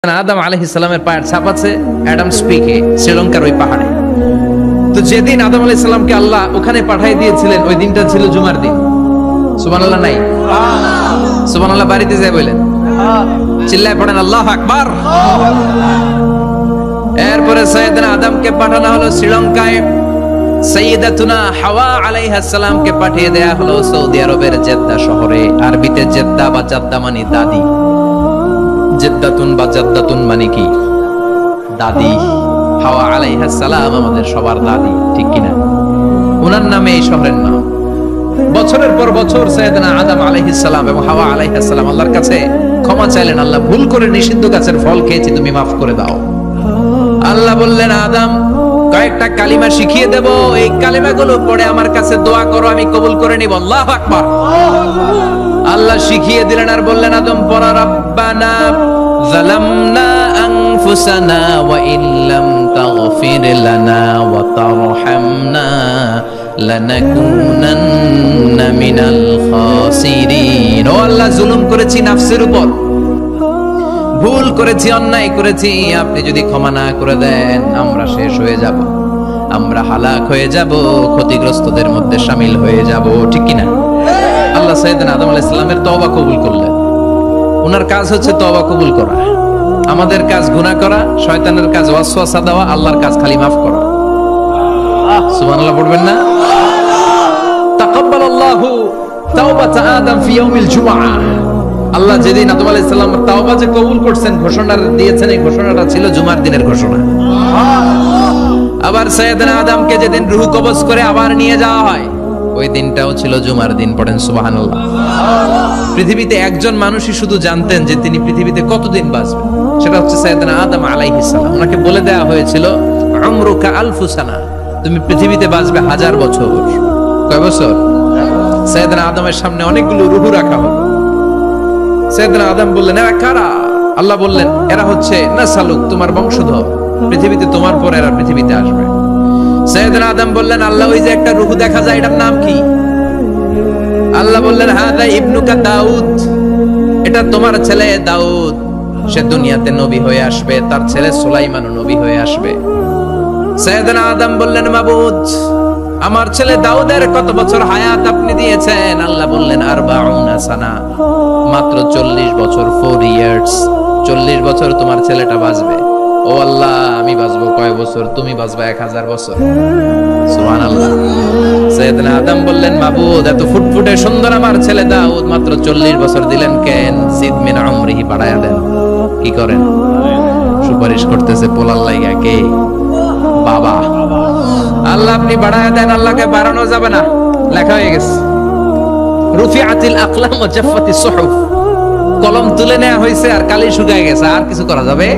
আদম আলাইহিস সালামের পায়ের ছাপ আছে অ্যাডামস পিকে, শ্রীলঙ্কার ওই পাহাড়ে। তো যেদিন আদম আলাইহিস সালামকে আল্লাহ ওখানে পাঠিয়ে দিয়েছিলেন ওই দিনটা ছিল জুমার দিন। সুবহানাল্লাহ নাই? সুবহানাল্লাহ বাড়িতে যায় বলেন, চিল্লায় পড়েন আল্লাহু আকবার। এরপরে সাইয়েদনা আদমকে পাঠানো হলো শ্রীলঙ্কায়, সাইয়্যিদাতুনা হাওয়া আলাইহিস সালামকে পাঠিয়ে দেয়া হলো সৌদি আরবের জেদ্দা শহরে। আরবিতে জেদ্দা বা জাদ্দা মানে দাদি, জেদ্দাতুন বা জাদ্দাতুন মানে কি? দাদি। হাওয়া আলাইহিস সালাম আমাদের সবার দাদি, ঠিক কিনা? ওনার নামে এই শহরের নাম। বছরের পর বছর সাইয়েদনা আদম আলাইহিস সালাম এবং হাওয়া আলাইহিস সালাম আল্লাহর কাছে ক্ষমা চাইলেন, আল্লাহ ভুল করে নিষিদ্ধ গাছের ফল খেয়েছি, তুমি মাফ করে দাও। আল্লাহ বললেন, আদম কয়েকটা কালিমা শিখিয়ে দেব, এই কালিমাগুলো পড়ে আমার কাছে দোয়া করো, আমি কবুল করে নিব। আল্লাহু আকবার। আল্লাহ শিখিয়ে দিলেন আর বললেন, আদম পড়া, রাব্বানা যালামনা আনফুসানা ওয়া ইল্লাম তাগফির লানা ওয়া তারহামনা লানাকুনান্না মিনাল খাসিরিন। ও আল্লাহ, জুলুম করেছি নাফসের উপর, ভুল করেছি, অন্যায় করেছি, আপনি যদি ক্ষমা না করে দেন আমরা শেষ হয়ে যাব, আমরা হালাক হয়ে যাব, ক্ষতিগ্রস্তদের মধ্যে শামিল হয়ে যাব, ঠিক কিনা? আল্লাহ সাইয়েদনা আদম আলাইহিস সালামের তওবা কবুল করলেন। ওনার কাজ হচ্ছে তওবা কবুল করা, আমাদের কাজ গুনাহ করা, শয়তানের কাজ ওয়াসওয়াসা দেওয়া, আল্লাহর কাজ খালি মাফ করা। সুবহানাল্লাহ পড়বেন না? তাকাব্বালাল্লাহু তাওবাতা আদম ফি ইয়াউমিল জুমআহ। আল্লাহ যেদিন আদম আলাইহিস সালামের তাওবা যে কবুল করছেন, ঘোষণা দিয়েছেন, এই ঘোষণাটা ছিল জুমার দিনের ঘোষণা। আবার সাইয়েদনা আদমকে যেদিন রূহ কবজ করে আবার নিয়ে যাওয়া হয়, ওই দিনটাও ছিল জুমার দিন। পড়েন সুবহানাল্লাহ। পৃথিবীতে একজন মানুষই শুধু জানতেন যে তিনি পৃথিবীতে কতদিন বাঁচবেন, সেটা হচ্ছে সাইয়েদনা আদম আলাইহিস সালাম। ওনাকে বলে দেওয়া হয়েছিল, উমরুকা আলফু সানা, তুমি পৃথিবীতে বাঁচবে 1000 বছর। কয় বছর? সাইয়েদনা আদমের সামনে অনেকগুলো রূহ রাখা হলো। সাইয়েদনা আদম বললেন, এরা কারা? আল্লাহ বললেন, এরা হচ্ছে নাসালুক, তোমার বংশধর, পৃথিবীতে তোমার পর এরা পৃথিবীতে আসবে। সাইয়েদনা আদম বললেন, আল্লাহ ওই যে একটা রূহ দেখা যায়, এটার নাম কি? আল্লাহ বললেন, হাদা ইবনুকা দাউদ, এটা তোমার ছেলে দাউদ, সে দুনিয়াতে নবী হয়ে আসবে, তার ছেলে সুলাইমানও নবী হয়ে আসবে। সাইয়েদনা আদম বললেন, মাবুদ আমার ছেলে দাউদের কত বছর হায়াত আপনি দিয়েছেন? আল্লাহ বললেন, 40 সানা, মাত্র 40 বছর, 4 ইয়ার্স, 40 বছর তোমার ছেলেটা বাঁচবে। ও আল্লাহ, আমি বাঁচবো কয় বছর? তুমি বাঁচবা 1000 বছর। সুবহানাল্লাহ। সাইয়েদনা আদম বললেন, মাবুদ এত ফুটফুটে সুন্দর আমার ছেলে দাউদ, মাত্র 40 বছর দিলেন কেন? জিদ মিন উমরিহি, বাড়ায়া দেন। কি করেন? সুপারিশ করতেছে পোলার লাইগা কে? বাবা। আল্লাহ আপনি বাড়ায়া দেন, আল্লাহকে বাড়ানো যাবে না, লেখা হয়ে গেছে। রুফিআতিল আকলাম ওয়া জাফফাতিস সুহুফ, কলম তুলে নেওয়া হয়েছে আর কালি শুকায় গেছে, আর কিছু করা যাবে?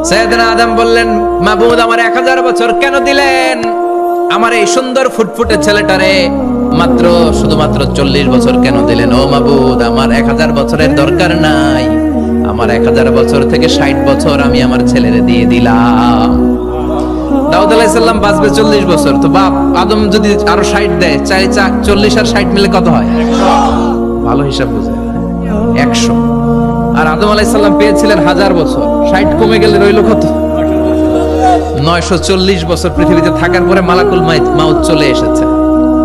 সাইয়েদনা আদম বললেন, মাবুদ আমার 1000 বছর কেন দিলেন? আমার এই সুন্দর ফুটফুটে ছেলেটারে মাত্র শুধুমাত্র 40 বছর কেন দিলেন? ও মাবুদ, আমার 1000 বছরের দরকার নাই, আমার 1000 বছর থেকে 60 বছর আমি আমার ছেলেরে দিয়ে দিলাম। দাউদ আলাইহিস সালাম বাঁচবে 40 বছর, তো বাপ আদম যদি আরো 60 দেয়, 40 আর 60 মিলে কত হয়? 100। ভালো হিসাব বুঝে, 100। আর আদম আলাইহিস সালাম পেয়েছিলেন 1000 বছর, 60 কমে গেলে রইল কত? 940 বছর পৃথিবীতে থাকার পরে মালাকুল মাউত চলে এসেছে,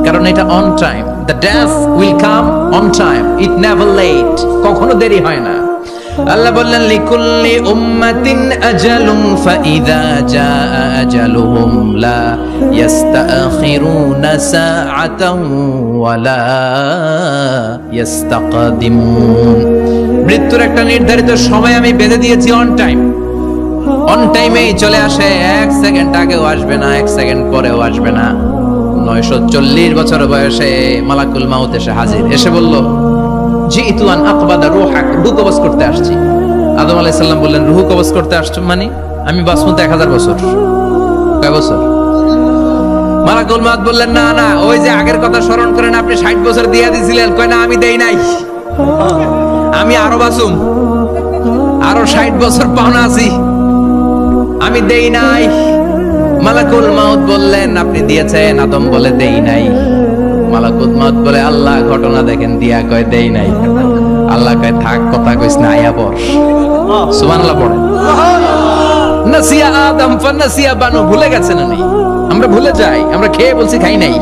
কারণ এটা on time. The death will come on time, it never late, কখনো দেরি হয় না। আল্লাহ বললেন, লিকুল্লি উম্মাতিন আজালুন ফাইযা জাআ আজালুহুম লা ইস্তাখিরুনা সাআতান ওয়া লা ইস্তাকদিমুন। মৃত্যুর একটা নির্ধারিত সময় আমি বেঁধে দিয়েছি, অন টাইম, অন টাইমেই চলে আসে, 1 সেকেন্ড আগেও আসবে না, 1 সেকেন্ড পরেও আসবে না। 940 বছর বয়সে মালাকুল মাউত এসে হাজির, এসে বলল, জিতু আন আকবাদা রূহাক, রূহ কবজ করতে আসছি। আদম আলাইহিস সালাম বললেন, রূহ কবজ করতে আসছো মানে? আমি বাঁচবো 1000 বছর। কয় বছর? মালাকুল মাউত বললেন, না না, ওই যে আগের কথা স্মরণ করেন, আপনি 60 বছর দিয়ে দিয়েছিলেন। কয় না, আমি দেই নাই, আমি আরো বাঁচুম, আরো 60 বছর পাওনা আছি, আমি দেই নাই। মালাকুল মাউত বললেন, আপনি দিয়েছেন? আদম বলে, দেই নাই। মালাকুল মাউত বলে, আল্লাহ ঘটনা দেখেন, দিয়া কয় দেই নাই। আল্লাহ কয়, থাক কথা কইস না, আয়া বস। সুবহানাল্লাহ পড়েন। নাসিয়া আদম ফানাসিয়া বানু, ভুলে গেছেন না? আমরা ভুলে যাই, আমরা খেয়ে বলছি খাই নাই,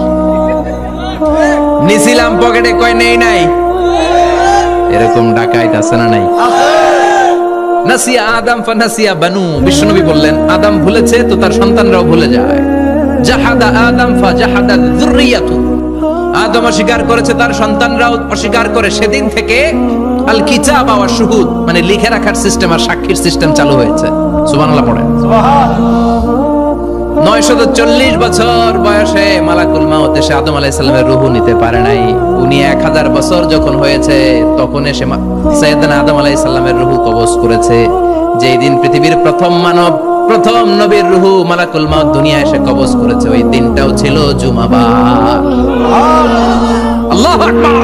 নিছিলাম পকেটে কয় নেই নাই, এরকম ডাকাইত আছে না নাই? নাসিয়া আদম ফানাসিয়া বানু, বিশ্বনবী বললেন আদম ভুলেছে তো তার সন্তানরাও ভুলে যায়। জাহাদা আদম ফাজাহাদা যুররিয়াতু, আদম অস্বীকার করেছে তার সন্তানরাও অস্বীকার করে। সেদিন থেকে আল কিতাব ওয়া শুহুদ, মানে লিখে রাখার সিস্টেম আর সাক্ষীর সিস্টেম চালু হয়েছে। সুবহানাল্লাহ পড়েন। 940 বছর বয়সে মালাকুল মাউত এসে আদম আলাইহিস সালামের রূহ নিতে পারে নাই। উনি 1000 বছর যখন হয়েছে তখন এসে সাইয়েদনা আদম আলাইহিস সালামের রূহ কবজ করেছে। যেই দিন পৃথিবীর প্রথম মানব, প্রথম নবীর রূহ মালাকুল মাউত দুনিয়ায় এসে কবজ করেছে, ওই দিনটাও ছিল জুমাবার। আল্লাহু আকবার।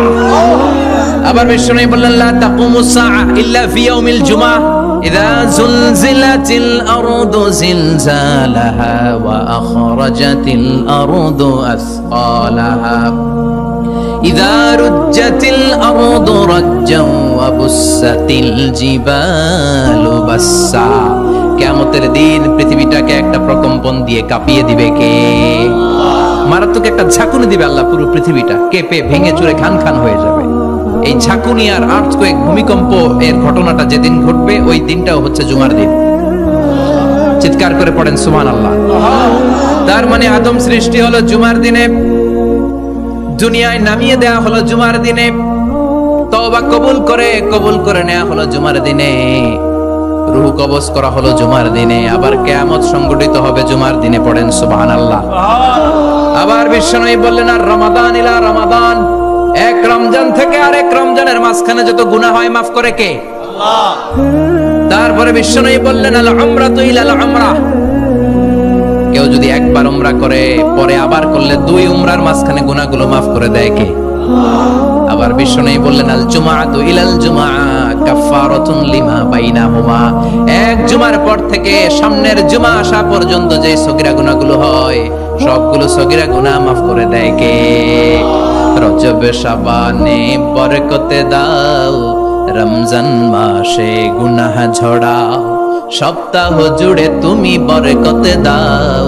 আবার বিশ্বনবী বললেন লা তাকুমুস সাআ ইল্লা ফি ইয়াউমিল জুমআহ ইযা যুলজিলাতিল আরদু জিলজালাহা ওয়া আখরাজাতিল আরদু আসকালাহা ইযা রুজ্জাতিল আরদু রাজ্জান ওয়া বুসাতিল জিবালু বাসসা। কিয়ামতের দিন পৃথিবীটাকে একটা প্রকম্পন দিয়ে কাঁপিয়ে দিবে কে? মারাত্মক একটা ঝাঁকুনি দিবে আল্লাহ, পুরো পৃথিবীটা কেঁপে ভেঙে চুরে খান খান হয়ে যাবে। এই ঝাঁকুনি আর আর্থকোয়েক, ভূমিকম্প এর ঘটনাটা যেদিন ঘটবে ওই দিনটাও হচ্ছে জুমার দিন। চিৎকার করে পড়েন সুবহানাল্লাহ। তার মানে আদম সৃষ্টি হলো জুমার দিনে, দুনিয়ায় নামিয়ে দেয়া হলো জুমার দিনে, তওবা কবুল করে নেওয়া হলো জুমার দিনে, রূহ কবজ করা হলো জুমার দিনে, আবার কিয়ামত সংগঠিত হবে জুমার দিনে। পড়েন সুবহানাল্লাহ। আবার বিশ্বনবী বললেন আর রমাদান ইলা রমাদান, এক রমজান থেকে আরেক রমজানের মাঝখানে যত গুনাহ হয় মাফ করে কে? আল্লাহ। তারপরে বিশ্বনবী বললেন আল উমরাতু ইলাল উমরাহ, কেউ যদি একবার উমরা করে পরে আবার করলে 2 উমরার মাঝখানে গুনাহগুলো মাফ করে দেয় কে? আল্লাহ। আবার বিশ্বনবী বললেন আল জুমআতু ইলাল জুমআ কাফারাতুন লিমা বাইনাহুমা, এক জুমার পর থেকে সামনের জুমা আসা পর্যন্ত যে সগীরা গুনাহগুলো হয় সবগুলো সগীরা গুনাহ মাফ করে দেয় কে? রজব শাবানে বরকতে দাও, রমজান মাসে গুনাহ ঝড়াও, সপ্তাহ জুড়ে তুমি বরকতে দাও,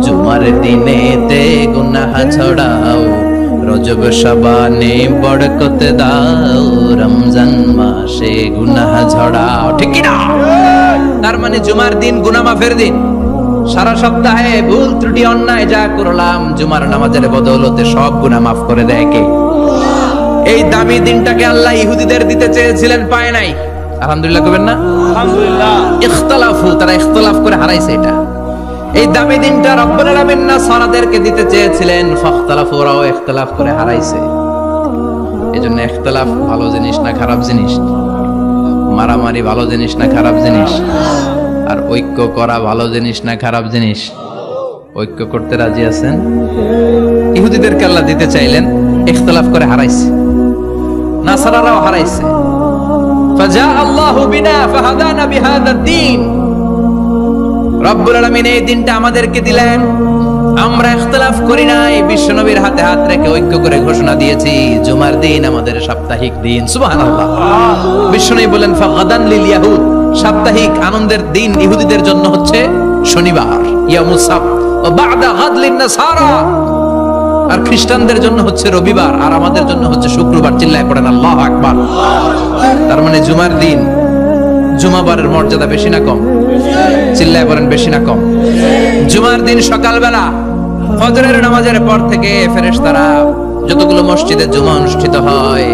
জুমার দিনেতে গুনাহ ঝড়াও, রজব শাবানে বরকতে দাও, রমজান মাসে গুনাহ ঝড়াও। ঠিক কি না? তার মানে জুমার দিন গুনাহ মাফের দিন। সারা সপ্তাহে ভুল ত্রুটি অন্যায় যা করলাম জুমার নামাজের বদৌলতে সব গুনাহ মাফ করে দেয় কে? এই দামি দিনটাকে আল্লাহ ইহুদিদের দিতে চেয়েছিলেন, পায় নাই। আলহামদুলিল্লাহ কইবেন না? আলহামদুলিল্লাহ। ইখতিলাফু, তারা ইখতিলাফ করে হারাইছে এটা। এই দামি দিনটা রব্বুল আলামিন নাসারাদেরকে দিতে চেয়েছিলেন, ফাখতালাফু, ওরাও ইখতিলাফ করে হারাইছে। এজন্য ইখতিলাফ ভালো জিনিস না খারাপ জিনিস? মারামারি ভালো জিনিস না খারাপ জিনিস? আর ঐক্য করা ভালো জিনিস না খারাপ জিনিস? ঐক্য করতে রাজি আছেন? ইহুদিদেরকে আল্লাহ দিতে চাইলেন, ইখতিলাফ করে হারাইছে। নাসারারাও হারাইছে। ফাজা আল্লাহু বিনা ফাহাদানা বিহাদাদ দ্বীন, রব্বুল আলামিন এই দিনটা আমাদেরকে দিলেন, আমরা ইখতিলাফ করি নাই, বিশ্বনবীর হাতে হাত রেখে ঐক্য করে ঘোষণা দিয়েছি জুমার দিন আমাদের সাপ্তাহিক দিন। সুবহানাল্লাহ। বিশ্বনবী বলেন ফাগাদান লিল ইয়াহুদ, সাপ্তাহিক আনন্দের দিন ইহুদিদের জন্য হচ্ছে শনিবার, ইয়ামুস সাbt, ও বাদা গাদ লিন নাসারা, আর খ্রিস্টানদের জন্য হচ্ছে রবিবার, আর আমাদের জন্য হচ্ছে শুক্রবার। চিল্লায় পড়েন আল্লাহু আকবার। তার মানে জুমার দিন, জুমাবারের মর্যাদা বেশি না কম? চিল্লায় পড়েন বেশি না কম? জুমার দিন সকালবেলা ফজরের নামাজের পর থেকে ফেরেশতারা যতগুলো মসজিদে জুমা অনুষ্ঠিত হয়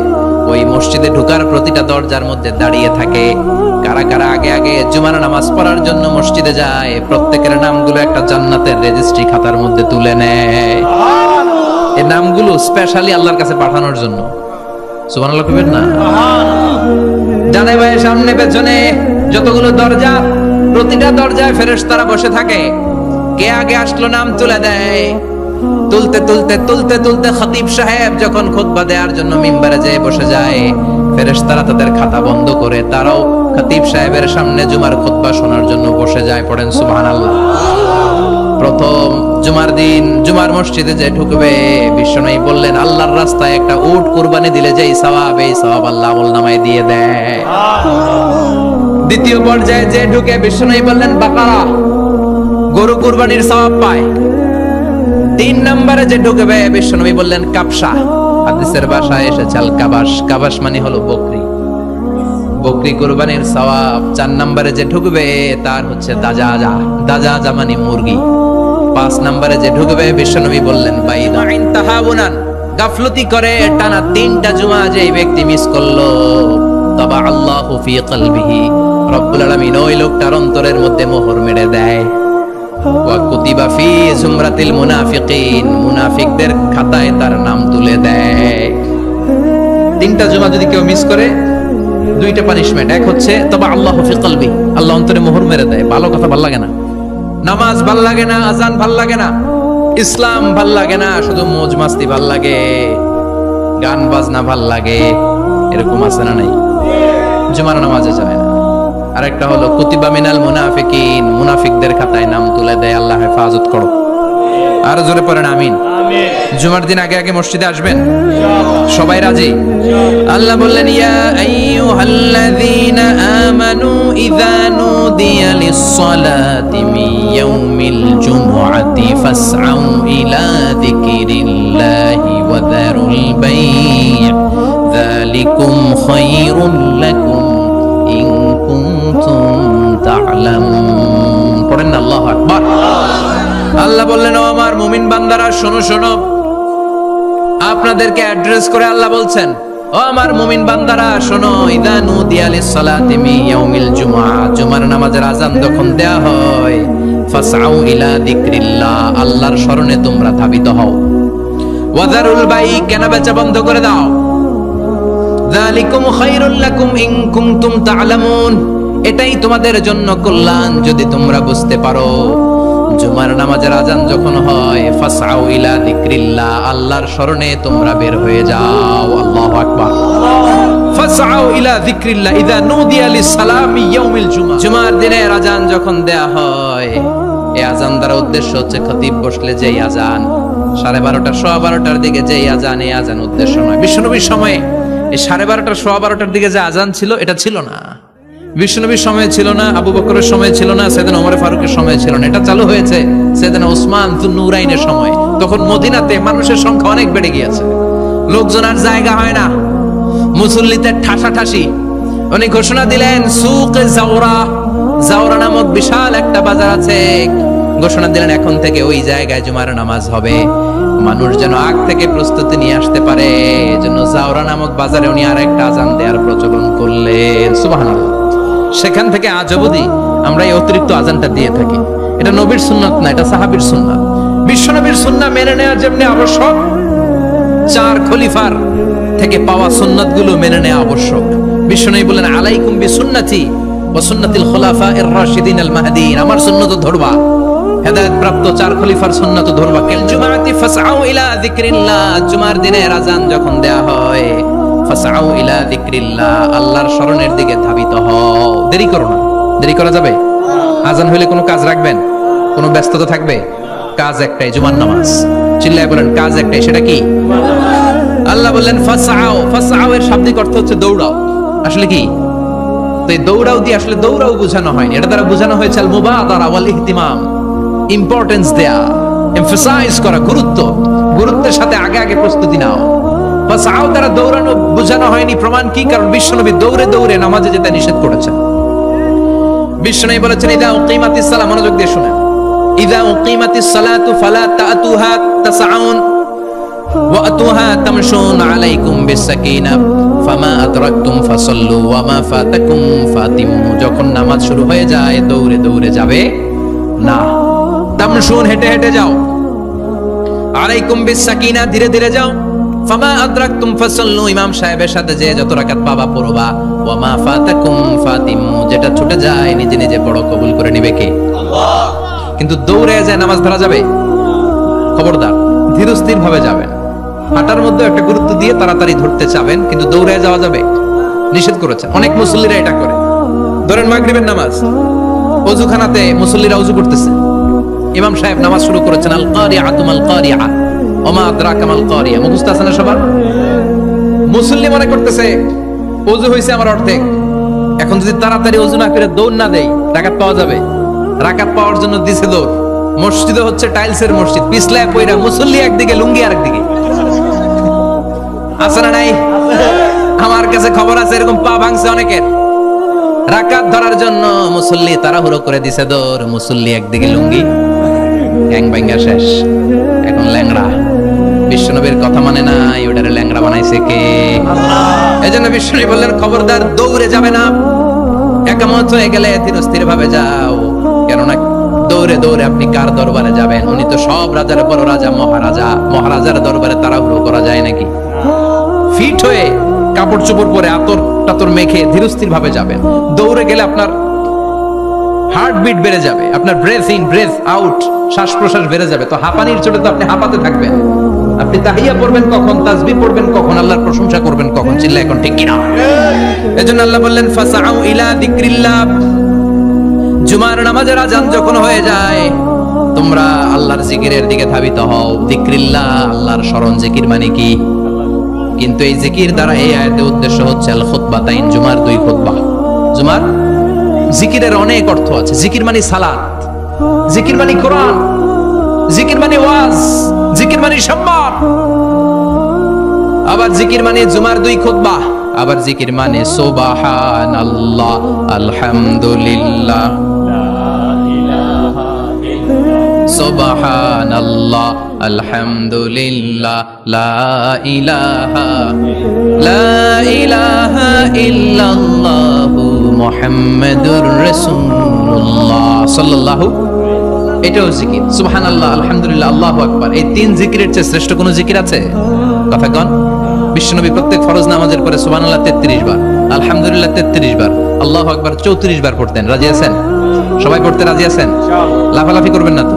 ওই মসজিদে ঢোকার প্রতিটা দরজার মধ্যে দাঁড়িয়ে থাকে। কারা কারা আগে আগে জুমার নামাজ পড়ার জন্য মসজিদে যায়, প্রত্যেকের নামগুলো একটা জান্নাতের রেজিস্ট্রি খাতার মধ্যে তুলে নেয়। এই নামগুলো স্পেশালি আল্লাহর কাছে পাঠানোর জন্য। সুবহানাল্লাহ কইবেন না? ডানে বায়ে সামনে পেছনে যতগুলো দরজা, প্রতিটা দরজায় ফেরেশতারা বসে থাকে। কে আগে আসলো নাম তুলে দেয়। তুলতে তুলতে তুলতে তুলতে খতিব সাহেব যখন খুতবা দেওয়ার জন্য মিম্বারে যেয়ে বসে যায়, ফেরেশতারা তাদের খাতা বন্ধ করে তারাও খতিব সাহেবের সামনে জুমার খুতবা শোনার জন্য বসে যায়। পড়েন সুবহানাল্লাহ। প্রথম জুমার দিন জুমার মসজিদে যে ঢুকবে, বিশ্বনবী বললেন আল্লাহর রাস্তায় একটা উট কুরবানি দিলে যেই সওয়াব, এই সওয়াব আল্লাহ আমলনামায় দিয়ে দেয়। দ্বিতীয় পর্যায়ে যে ঢুকে বিশ্বনবী বললেন বাকারা, গরু কুরবানির সওয়াব পায়। 3 নম্বরে যে ঢুকবে বিশ্বনবী বললেন কাবসা, হাদিসের ভাষায় এসেছে আল কাবাস, কাবাস মানে হলো বকরি, বকরি কুরবানির সওয়াব। 4 নম্বরে যে ঢুকবে তার হচ্ছে দাজাজা, দাজাজা মানে মুরগি। 5 নম্বরে যে ঢুকবে বিশ্বনবী বললেন বাইদাইন তাহাবুনান, গাফলতি করে টানা 3টা জুমা যে ব্যক্তি মিস করলো, তবা আল্লাহু ফি কলবিহি, রব্বুল আলামিন ওই লোকটার অন্তরের মধ্যে মোহর মেরে দেয়। ওয়া কুতিবা ফি জুমরাতিল মুনাফিকিন, মুনাফিকদের খাতায় তার নাম তুলে দেয়। 3টা জুমা যদি কেউ মিস করে, 2টা পানিশমেন্ট। এক হচ্ছে তবা আল্লাহু ফি কলবি, আল্লাহ অন্তরে মোহর মেরে দেয়। ভালো কথা ভাল লাগে না, নামাজ ভাল লাগে না, আজান ভাল লাগে না, ইসলাম ভাল লাগে না, শুধু মौज মাস্তি ভাল লাগে, গান বাজনা ভাল লাগে, এরকম আছে না নাই? জুমার নামাজে যায় না। আরেকটা হলো কুতিবা মিনাল মুনাফিকিন, মুনাফিকদের খাতায় নাম তুলে দেয়। আল্লাহ হেফাজত করো। আর জোরে পড়েন আমিন। জুমার দিন আগে আগে মসজিদে আসবেন, সবাই রাজি? আল্লাহ বললেন ইয়া আইয়ুহাল্লাযীনা আমানু ইযা নুদিয়া লিস-সালাতি মিন ইয়াউমিল জুমআতি ফাসআউ ইলা যিকরিল্লাহি ওয়া যারুল বাই', যালিকুম খায়রুল লাকুম ইন কুনতুম তা'লামুন। পড়েন না আল্লাহু আকবার। আল্লাহ বললেন ও আমার মুমিন বান্দারা শোনো শোনো, আপনাদেরকে অ্যাড্রেস করে আল্লাহ বলছেন ও আমার মুমিন বান্দারা শোনো, ইযা নুদিয়া লিস-সালাতি মিন ইয়াউমিল জুমআ, জুমার নামাজের আযান যখন দেয়া হয়, ফাসআউ ইলা যিকরিল্লাহ, আল্লাহর স্মরণে তোমরা ধাবিত হও। ওয়া যারুল বাই', কেনাবেচা বন্ধ করে দাও। যালিকুম খায়রুল লাকুম ইন কুনতুম তা'লামুন, এটাই তোমাদের জন্য কল্যাণ যদি তোমরা বুঝতে পারো। জুমার নামাজের আযান যখন হয়, ফাসআউ ইলা যিকরিল্লাহ, আল্লাহর স্মরণে তোমরা বের হয়ে যাও। আল্লাহু আকবার। ফাসআউ ইলা যিকরিল্লাহ ইযা নুদিয়া লিস-সালামি ইয়াউমিল জুমআ, জুমার দিনের আযান যখন দেয়া হয়, এই আযান দ্বারা উদ্দেশ্য হচ্ছে খতিব বসলে যেই আযান 12:30 12:15 দিকে যেই আযান, এই আযান উদ্দেশ্য নয়। বিশ্বনবীর সময়ে এই 12:30 12:15 দিকে যে আযান ছিল এটা ছিল না। বিশ্বনবীর সময় ছিল না, আবু বকরের সময় ছিল না, সাইয়েদনা ওমর ফারুকের সময় ছিল না। এটা চালু হয়েছে সাইয়েদনা ওসমান যুন্নুরাইনের সময়। তখন মদিনাতে মানুষের সংখ্যা অনেক বেড়ে গিয়েছে, লোকজন আর জায়গা হয় না, মুসল্লিদের ঠাসাঠাসি। উনি ঘোষণা দিলেন সুকে জাওরা, জাওরা নামক বিশাল একটা বাজার আছে, ঘোষণা দিলেন এখন থেকে ওই জায়গায় জুমার নামাজ হবে। মানুষ যেন আগ থেকে প্রস্তুতি নিয়ে আসতে পারে, এজন্য জাওরা নামক বাজারে উনি আরেকটা আযান দেওয়ার প্রচলন করলেন। সুবহানাল্লাহ। সেখান থেকে আজ অবধি আমরা এই অতিরিক্ত আযানটা দিয়ে থাকি। এটা নবীর সুন্নাত না, এটা সাহাবীর সুন্নাত। বিশ্বনবীর সুন্নাহ মেনে নেওয়া যেমনি আবশ্যক, 4 খলিফার থেকে পাওয়া সুন্নাতগুলো মেনে নেওয়া আবশ্যক। বিশ্বনবী বলেন আলাইকুম বিসুন্নতি ওয়া সুন্নাতিল খুলাফায়ে আর-রাশিদিন আল-মাহদিয়িন, আমার সুন্নাত ধরবা, হেদায়েত প্রাপ্ত 4 খলিফার সুন্নাত ধরবা। কাল জুমাতি ফাসআউ ইলা যিকরিল্লাহ, জুমার দিনের আযান যখন দেয়া হয়, ফাসআউ ইলা যিকরিল্লাহ, আল্লাহর স্মরণের দিকে ধাবিত হও। দেরি করো না। দেরি করা যাবে? আযান হইলে কোনো কাজ রাখবেন? কোনো ব্যস্ততা থাকবে? কাজ একটাই, জুমার নামাজ। চিল্লায় বলেন কাজ একটাই, সেটা কি? আল্লাহ বললেন ফাসআউ, ফাসআউ এর শাব্দিক অর্থ হচ্ছে দৌড়াও। আসলে কি? তো এই দৌড়াও দিয়ে আসলে দৌড়াও বোঝানো হয়নি, এটা দ্বারা বোঝানো হয়েছে আল মুবাদারা ওয়াল ইহতিমাম, ইম্পর্টেন্স দেয়া, এমফাসাইজ করা, গুরুত্ব, গুরুত্বের সাথে আগে আগে প্রস্তুতি নাও। ফাসআউ দ্বারা দৌড়ানো বোঝানো হয়নি। প্রমাণ কি? কারণ বিশ্বনবী দৌড়ে দৌড়ে নামাজে যেতে নিষেধ করেছেন। বিশ্বনবী বলেছেন ইদা উকিমাতিস সালাহ, মনোযোগ দিয়ে শুনেন, ইদা উকিমাতিস সালাতু ফালা তাতুহা তাসআউন ওয়া আতুহা তামশুন আলাইকুম বিসাকিনা ফামা আদরাকতুম ফাসাল্লু ওয়া মা ফাতাকুম ফাতিমু, যখন নামাজ শুরু হয়ে যায় দৌড়ে দৌড়ে যাবে না, তামশুন হেঁটে হেঁটে যাও, আলাইকুম বিসাকিনা ধীরে ধীরে যাও, ফামা আদরাকতুম ফাসাল্লু ইমাম সাহেবের সাথে যে যত রাকাত পাবা পড়বা, ওয়া মা ফাতাকুম ফাতিমু, যেটা ছুটে যায় নিজে নিজে পড়ো, কবুল করে নিবে কে? আল্লাহ। কিন্তু দৌড়ে যায় নামাজ ধরা যাবে? খবরদার, ধীরস্থির ভাবে যাবেন। হাঁটার মধ্যে একটা গুরুত্ব দিয়ে তাড়াতাড়ি ধরতে চাবেন, কিন্তু দৌড়ে যাওয়া যাবে? নিষেধ করেছে। অনেক মুসল্লিরা এটা করে। ধরেন মাগরিবের নামাজ, ওযুখানাতে মুসল্লিরা ওযু করতেছে, ইমাম সাহেব নামাজ শুরু করেছেন আল কারিআতু মাল কারিআ ওয়া মা আদরাকা মাল কারিআ, মুখস্থ আছে না সবার? মুসল্লি মনে করতেছে ওযু হইছে আমার অর্ধেক, এখন যদি তাড়াতাড়ি ওযু না করে দৌড় না দেই রাকাত পাওয়া যাবে? রাকাত পাওয়ার জন্য দিছে দৌড়। মসজিদে হচ্ছে টাইলসের মসজিদ, পিছলা কইরা মুসল্লি একদিকে, লুঙ্গি আরেকদিকে। আছে না নাই? আমার কাছে খবর আছে এরকম পা ভাঙছে অনেকের। রাকাত ধরার জন্য মুসল্লি তাড়াহুড়ো করে দিছে দৌড়, মুসল্লি একদিকে, লুঙ্গি গ্যাং ভাঙ্গা শেষ। এখন ল্যাংড়া। বিশ্বনবীর কথা মানে নাই, ওটারে ল্যাংড়া বানাইছে কে? এজন্য বিশ্বনবী বললেন খবরদার দৌড়ে যাবে না, একামত হয়ে গেলে ধীরস্থির ভাবে যাও। কেননা দৌড়ে দৌড়ে আপনি কার দরবারে যাবেন? উনি তো সব রাজার বড় রাজা, মহারাজা। মহারাজার দরবারে তাড়াহুড়ো করা যায় নাকি? ফিট হয়ে কাপড় চোপড় পরে আতর টাতর মেখে ধীরস্থির ভাবে যাবেন। দৌড়ে গেলে আপনার হার্টবিট বেড়ে যাবে, আপনার ব্রেথ ইন ব্রেথ আউট, শ্বাস প্রশ্বাস বেড়ে যাবে। তো হাঁপানির চোটে তো আপনি হাঁপাতে থাকবেন। আপনি তাহিয়া পড়বেন কখন, তাসবিহ পড়বেন কখন, আল্লাহর প্রশংসা করবেন কখন? চিল্লা এখন ঠিক কিনা? এজন্য আল্লাহ বললেন ফাসাউ ইলা যিকরিল্লাহ। জুমার নামাজের আযান যখন হয়ে যায় তোমরা আল্লাহর জিকিরের দিকে ধাবিত হও। যিকরিল্লাহ, আল্লাহর স্মরণ। জিকির মানে কি? কিন্তু এই জিকির দ্বারা এই আয়াতের উদ্দেশ্য হচ্ছে আল খুতবাতাইন, জুমার 2 খুতবা। জুমার জিকিরের অনেক অর্থ আছে। জিকির মানে সালাত, জিকির মানে কোরআন, জিকির মানে ওয়াজ, জিকির মানে সম্মান। আবার জিকির মানে জুমার 2 খুতবা। আবার জিকির মানে সুবহানাল্লাহ, আলহামদুলিল্লাহ, সুবহানাল্লাহ, আলহামদুলিল্লাহ, লা ইলাহা ইল্লাল্লাহু মুহাম্মাদুর রাসূলুল্লাহ সাল্লাল্লাহু। এটাও জিকির। সুবহানাল্লাহ, আলহামদুলিল্লাহ, আল্লাহু আকবার। এই 3 জিকিরের চেয়ে শ্রেষ্ঠ কোনো জিকির আছে? কথা কন। বিশ্বনবী প্রত্যেক ফরজ নামাজের পরে সুবহানাল্লাহ 33 বার, আলহামদুলিল্লাহ 33 বার, আল্লাহু আকবার 34 বার পড়তেন। রাজি আছেন? সবাই পড়তে রাজি আছেন? লাফালাফি করবেন না তো?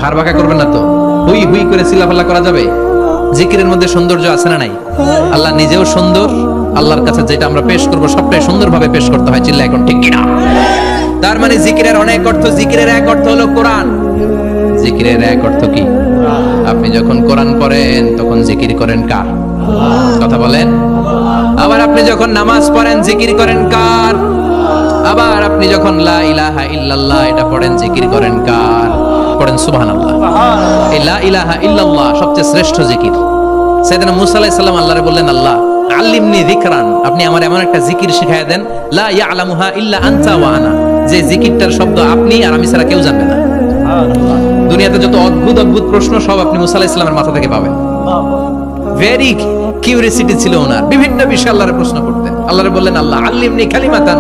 ঘাড় বাঁকা করবেন না তো? হুই হুই করে চিল্লাফাল্লা করা যাবে? জিকিরের মধ্যে সৌন্দর্য আছে না নাই? আল্লাহ নিজেও সুন্দর। আল্লাহর কাছে যেটা আমরা পেশ করব সবটাই সুন্দরভাবে পেশ করতে হয়। চিল্লা এখন ঠিক কিনা? তার মানে জিকিরের অনেক অর্থ। জিকিরের এক অর্থ হলো কোরআন। জিকিরের এক অর্থ কি? আপনি যখন কোরআন পড়েন তখন জিকির করেন কার? কথা বলেন। আবার আপনি যখন নামাজ পড়েন জিকির করেন কার? আবার আপনি যখন লা ইলাহা ইল্লাল্লাহ এটা পড়েন জিকির করেন কার? পড়েন সুবহানাল্লাহ। এই লা ইলাহা ইল্লাল্লাহ সবচেয়ে শ্রেষ্ঠ জিকির। সাইয়েদনা মুসা আলাইহিস সালাম আল্লাহরে বললেন, আল্লাহ আল্লিমনি যিকরান, আপনি আমার এমন একটা জিকির শিখায়া দেন লা ইয়ালামুহা ইল্লা আনতা ওয়া আনা, যে জিকিরটার শব্দ আপনি আর আমি ছাড়া কেউ জানবে না। দুনিয়াতে যত অদ্ভুত অদ্ভুত প্রশ্ন সব আপনি মুসা আলাইহিস সালামের মাথা থেকে পাবেন। ভেরি কিউরিওসিটি ছিল ওনার, বিভিন্ন বিষয়ে আল্লাহরে প্রশ্ন করতেন। আল্লাহরে বললেন, আল্লাহ আল্লিমনি কালিমাতান,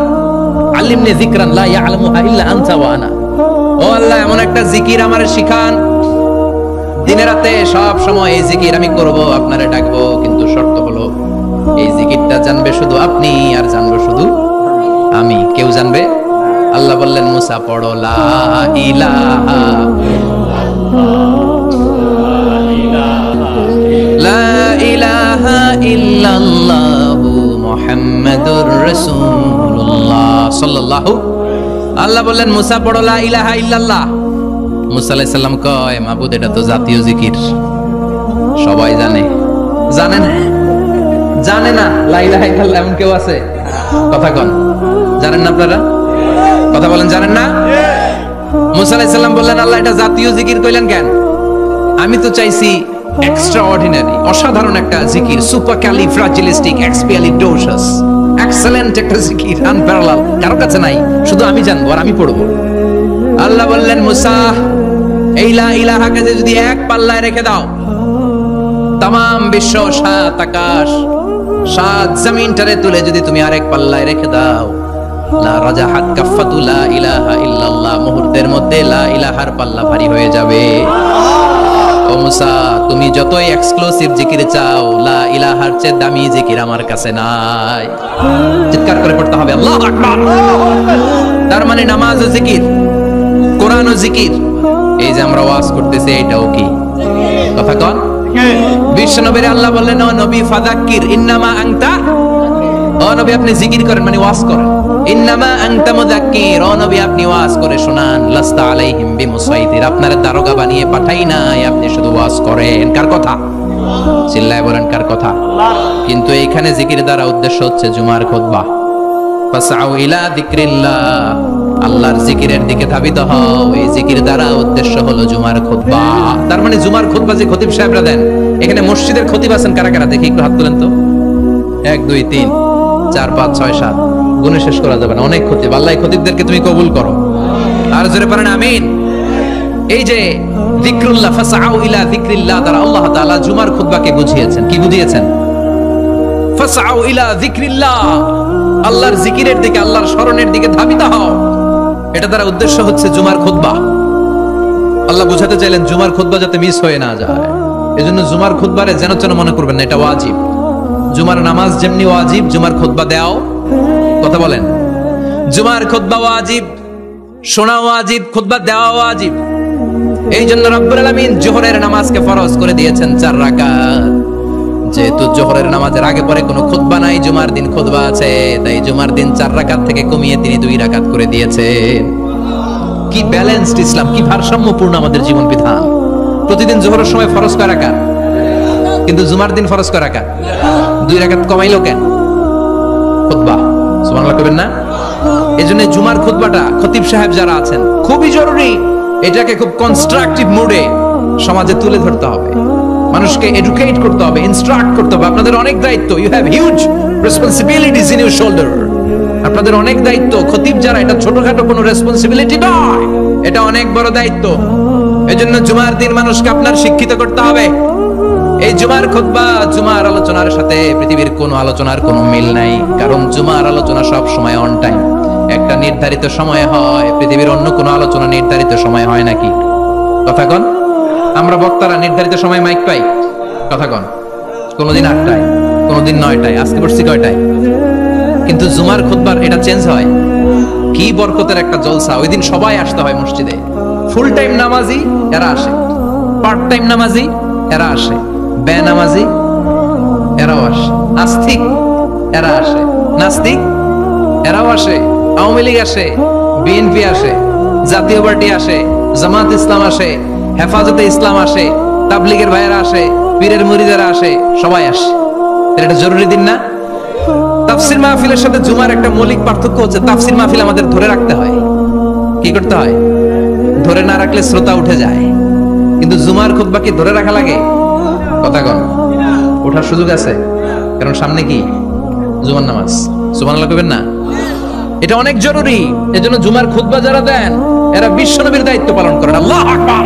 আল্লিমনি যিকরান লা ইয়ালামুহা ইল্লা আনতা ওয়া আনা। ও আল্লাহ এমন একটা জিকির আমারে শিখান, দিনে রাতে সব সময় এই জিকির আমি করব, আপনারে ডাকবো, কিন্তু শর্ত হলো এই জিকিরটা জানবে শুধু আপনি আর জানবো শুধু আমি, কেউ জানবে। আল্লাহ বললেন, মুসা পড়ো লা ইলাহা ইল্লাল্লাহু মুহাম্মাদুর রাসূলুল্লাহ সাল্লাল্লাহু। আল্লাহ বললেন, মুসা পড়ো লা ইলাহা ইল্লাল্লাহ। মুসা আলাইহিস সালাম কয়, মাবুদ এটা তো জাতীয় জিকির, সবাই জানে। জানে না? জানে না লা ইলাহা ইল্লাল্লাহ এমন কেউ আছে? কথা কন, জানেন না আপনারা? কথা বলেন, জানেন না? মুসা আলাইহিস সালাম বললেন, আল্লাহ এটা জাতীয় জিকির কইলেন কেন? আমি তো চাইছি এক্সট্রা অর্ডিনারি, অসাধারণ একটা জিকির, সুপারক্যালিফ্রাজিলিস্টিক এক্সপিয়ালিডোসাস, এক্সেলেন্ট একটা জিকির, আনপ্যারালাল, কারো কাছে নাই, শুধু আমি জানবো আর আমি পড়বো। আল্লাহ বললেন, মুসা এই লা ইলাহাকে যদি এক পাল্লায় রেখে দাও, তামাম বিশ্ব, 7 আকাশ, 7 জমিনটারে তুলে যদি তুমি আরেক পাল্লায় রেখে দাও, লা রাজাহাত কাফাতু লা ইলাহা ইল্লাল্লাহ, মুহূর্তের মধ্যে লা ইলাহার পাল্লা ভারী হয়ে যাবে। ও মুসা, তুমি যতই এক্সক্লুসিভ জিকির চাও, লা ইলাহার চেয়ে দামি জিকির আমার কাছে নাই। চিৎকার করে পড়তে হবে আল্লাহু আকবার। তার মানে নামাজ ও জিকির, কোরআন ও জিকির, এই যে আমরা ওয়াজ করতেছি এটাও কি? কথা কন। বিশ্বনবীর আল্লাহ বললেন, ও নবী ফাযাক্কির ইন্নামা আনতা, ও নবী আপনি জিকির করেন মানে ওয়াজ করেন। ইন্নামা আনতা মুযাক্কির, ও নবী আপনি ওয়াজ করে শোনান। লাস্তা আলাইহিম বিমুসাইতির, আপনার দারোগা বানিয়ে পাঠাই নাই, আপনি শুধু ওয়াজ করেন। কার কথা? চিল্লায় বলেন কার কথা? কিন্তু এইখানে জিকির দ্বারা উদ্দেশ্য হচ্ছে জুমার খুতবা। ফাসআউ ইলা যিকরিল্লাহ, আল্লাহর জিকিরের দিকে ধাবিত হও। এই জিকির দ্বারা উদ্দেশ্য হলো জুমার খুতবা। তার মানে জুমার খুতবা যে খতিব সাহেবরা দেন, এখানে মসজিদের খতিব আছেন কারা কারা দেখি একটু হাত তোলেন তো। 1 2 3 4 5 6 7 গুণে শেষ করা যাবে না, অনেক খতিব। আল্লাহ এই খতিবদেরকে তুমি কবুল করো। আর জোরে পড়েন আমিন। এই যে যিকরুল্লাহ, ফাসআউ ইলা যিকরিল্লাহ দ্বারা আল্লাহ তাআলা জুমার খুতবাকে বুঝিয়েছেন। কি বুঝিয়েছেন? ফাসআউ ইলা যিকরিল্লাহ, আল্লাহর জিকিরের দিকে, আল্লাহর স্মরণের দিকে ধাবিত হও। এটা দ্বারা উদ্দেশ্য হচ্ছে জুমার খুতবা। আল্লাহ বুঝাতে চাইলেন জুমার খুতবা যাতে মিস হয়ে না যায়। এজন্য জুমার খুতবারে যেন তেন মনে করবেন না, এটা ওয়াজিব। জুমার নামাজ যেমনি ওয়াজিব, জুমার খুতবা দেওয়াও, কথা বলেন, জুমার খুতবা ওয়াজিব, শোনা ওয়াজিব, খুতবা দেওয়া ওয়াজিব। এই জন্য রব্বুল আলামিন জোহরের নামাজকে ফরজ করে দিয়েছেন 4 রাকাত। যেহেতু জোহরের নামাজের আগে পরে কোনো খুতবা নাই, জুমার দিন খুতবা আছে, তাই জুমার দিন 4 রাকাত থেকে কমিয়ে তিনি 2 রাকাত করে দিয়েছেন। কি ব্যালেন্সড ইসলাম, কি ভারসাম্যপূর্ণ আমাদের জীবন বিধান। প্রতিদিন জোহরের সময় ফরজ কয় রাকাত, কিন্তু জুমার দিন ফরজ কয় রাকাত, 2 রাকাত কমাইলো কেন? খুতবা, সুবহানাল্লাহ কইবেন না? এজন্য জুমার খুতবাটা খতিব সাহেব যারা আছেন খুবই জরুরি। এটাকে খুব কনস্ট্রাকটিভ মুডে সমাজে তুলে ধরতে হবে, মানুষকে এডুকেট করতে হবে, ইনস্ট্রাক্ট করতে হবে। আপনাদের অনেক দায়িত্ব, you have huge responsibilities in your shoulder. আপনাদের অনেক দায়িত্ব। খতিব যারা, এটা ছোটখাটো কোনো রেসপন্সিবিলিটি নয়, এটা অনেক বড় দায়িত্ব। এজন্য জুমার দিন মানুষকে আপনার শিক্ষিত করতে হবে। এই জুমার খুতবা, জুমার আলোচনার সাথে পৃথিবীর কোনো আলোচনার কোনো মিল নাই, কারণ জুমার আলোচনা সব সময় অন টাইম, একটা নির্ধারিত সময় হয়। পৃথিবীর অন্য কোনো আলোচনা নির্ধারিত সময় হয় নাকি? কথা কন। আমরা বক্তারা নির্ধারিত সময় মাইক পাই, কথা কন। কোনদিন 8টায়, কোনদিন 9টায়, আজকে বসছি কয়টায়? কিন্তু জুমার খুতবার এটা চেঞ্জ হয়। কি বরকতের একটা জলসা! ওই দিন সবাই আসতে হয় মসজিদে। ফুল টাইম নামাজি এরা আসে, পার্ট টাইম নামাজি এরা আসে, বেনামাজি এরাও আসে, আস্তিক এরা আসে, নাস্তিক এরাও আসে, আওয়ামী লীগ আসে, বিএনপি আসে, জাতীয় পার্টি আসে, জামাত ইসলাম আসে, হেফাজতে ইসলাম আসে, তাবলীগের ভাইয়েরা আসে, পীরের মুরিদেরা আসে, সবাই আসে। এটা জরুরি দিন না? তাফসির মাহফিলের সাথে জুমার একটা মৌলিক পার্থক্য হচ্ছে, তাফসির মাহফিল আমাদের ধরে রাখতে হয়। কি করতে হয়? ধরে না রাখলে শ্রোতা উঠে যায়। কিন্তু জুমার খুতবা কি ধরে রাখা লাগে? কথা কন। ওঠার সুযোগ আছে, কারণ সামনে কি জুমার নামাজ। সুবহানাল্লাহ কইবেন না? এটা অনেক জরুরি। এজন্য জুমার খুতবা যারা দেন, এরা বিশ্বনবীর দায়িত্ব পালন করেন। আল্লাহু আকবার।